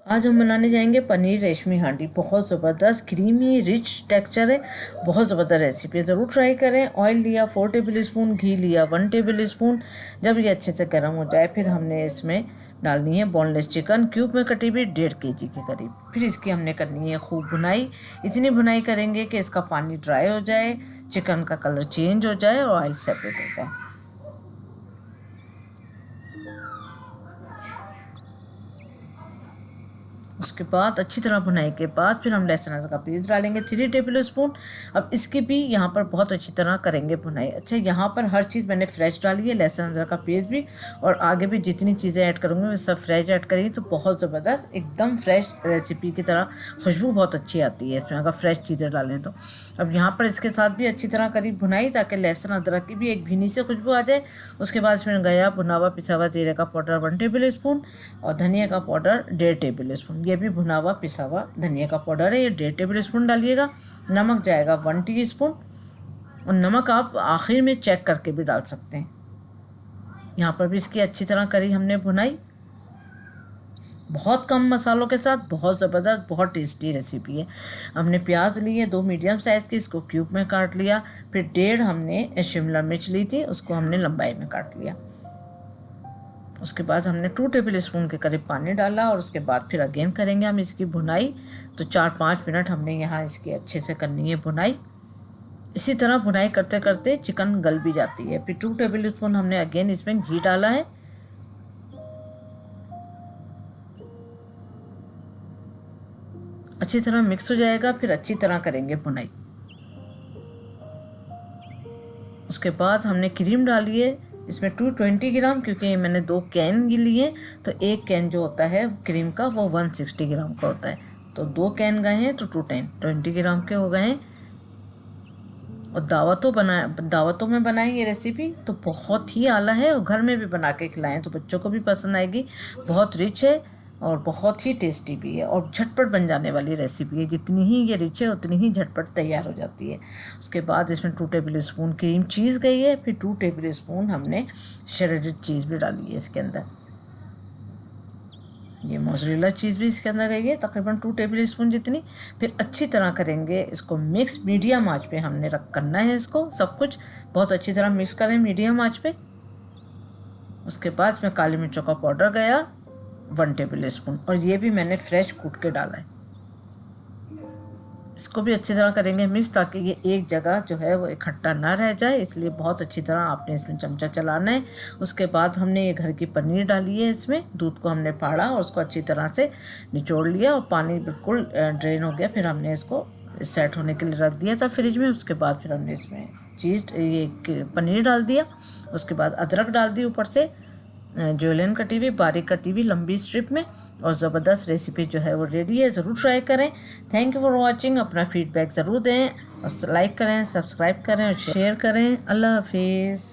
आज हम बनाने जाएंगे पनीर रेशमी हांडी। बहुत ज़बरदस्त क्रीमी रिच टेक्सचर है, बहुत ज़बरदस्त रेसिपी, ज़रूर ट्राई करें। ऑयल लिया 4 टेबल स्पून, घी लिया 1 टेबल स्पून। जब ये अच्छे से गर्म हो जाए फिर हमने इसमें डालनी है बोनलेस चिकन, क्यूब में कटी हुई 1.5 kg के करीब। फिर इसकी हमने करनी है खूब भुनाई। इतनी भुनाई करेंगे कि इसका पानी ड्राई हो जाए, चिकन का कलर चेंज हो जाए और ऑयल सेपरेट हो जाए। उसके बाद अच्छी तरह भुनाई के बाद फिर हम लहसुन अदरक का पेस्ट डालेंगे 3 टेबल स्पून। अब इसकी भी यहाँ पर बहुत अच्छी तरह करेंगे भुनाई। अच्छा, यहाँ पर हर चीज़ मैंने फ्रेश डाली है, लहसुन अदरक का पेस्ट भी, और आगे भी जितनी चीज़ें ऐड करूँगी वो सब फ्रेश ऐड करेंगे तो बहुत ज़बरदस्त एकदम फ्रेश रेसिपी की तरह खुशबू बहुत अच्छी आती है इसमें अगर फ्रेश चीज़ें डालें तो। अब यहाँ पर इसके साथ भी अच्छी तरह करी भुनाई ताकि लहसुन अदरक की भी एक भीनी से खुशबू आ जाए। उसके बाद इसमें गया भुना हुआ पिसा हुआ जीरे का पाउडर 1 टेबल स्पून और धनिया का पाउडर 1.5 टेबल स्पून। ये भी भुना हुआ पिसा हुआ धनिया का पाउडर है, ये 1.5 टेबल स्पून डालिएगा। नमक जाएगा 1 टीस्पून, और नमक आप आखिर में चेक करके भी डाल सकते हैं। यहाँ पर भी इसकी अच्छी तरह करी हमने भुनाई, बहुत कम मसालों के साथ बहुत ज़बरदस्त बहुत टेस्टी रेसिपी है। हमने प्याज ली है 2 मीडियम साइज़ की, इसको क्यूब में काट लिया। फिर 1.5 हमने शिमला मिर्च ली थी, उसको हमने लंबाई में काट लिया। उसके बाद हमने 2 टेबल स्पून के करीब पानी डाला और उसके बाद फिर अगेन करेंगे हम इसकी भुनाई। तो 4-5 मिनट हमने यहाँ इसकी अच्छे से करनी है भुनाई। इसी तरह भुनाई करते करते चिकन गल भी जाती है। फिर 2 टेबल स्पून हमने अगेन इसमें घी डाला है। अच्छी तरह मिक्स हो जाएगा, फिर अच्छी तरह करेंगे भुनाई। उसके बाद हमने क्रीम डाली है इसमें 220 ग्राम, क्योंकि मैंने 2 कैन लिए तो 1 कैन जो होता है क्रीम का वो 160 ग्राम का होता है। तो 2 कैन गए हैं तो 220 ग्राम के हो गए हैं। और दावतों में बनाएं ये रेसिपी तो बहुत ही आला है, और घर में भी बना के खिलाएं तो बच्चों को भी पसंद आएगी। बहुत रिच है और बहुत ही टेस्टी भी है और झटपट बन जाने वाली रेसिपी है। जितनी ही ये रिच है उतनी ही झटपट तैयार हो जाती है। उसके बाद इसमें 2 टेबल स्पून क्रीम चीज़ गई है, फिर 2 टेबल स्पून हमने श्रेडेड चीज़ भी डाली है इसके अंदर। ये मोज़रेला चीज़ भी इसके अंदर गई है तकरीबन 2 टेबल स्पून जितनी। फिर अच्छी तरह करेंगे इसको मिक्स, मीडियम आंच पे हमने करना है इसको सब कुछ बहुत अच्छी तरह मिक्स करें मीडियम आंच पे। उसके बाद इसमें काली मिर्चों का पाउडर गया 1 टेबल स्पून, और ये भी मैंने फ्रेश कूट के डाला है। इसको भी अच्छी तरह करेंगे मिक्स ताकि ये एक जगह जो है वो इकट्ठा ना रह जाए, इसलिए बहुत अच्छी तरह आपने इसमें चमचा चलाना है। उसके बाद हमने ये घर की पनीर डाली है, इसमें दूध को हमने फाड़ा और उसको अच्छी तरह से निचोड़ लिया और पानी बिल्कुल ड्रेन हो गया। फिर हमने इसको सेट होने के लिए रख दिया था फ्रिज में। उसके बाद फिर हमने इसमें ये पनीर डाल दिया। उसके बाद अदरक डाल दी ऊपर से, ज्वेलन कटी हुई बारीक कटी हुई लंबी स्ट्रिप में, और ज़बरदस्त रेसिपी जो है वो रेडी है। ज़रूर ट्राई करें। Thank you for watching. अपना फीडबैक ज़रूर दें और लाइक करें, सब्सक्राइब करें और शेयर करें। अल्लाह हाफिज़।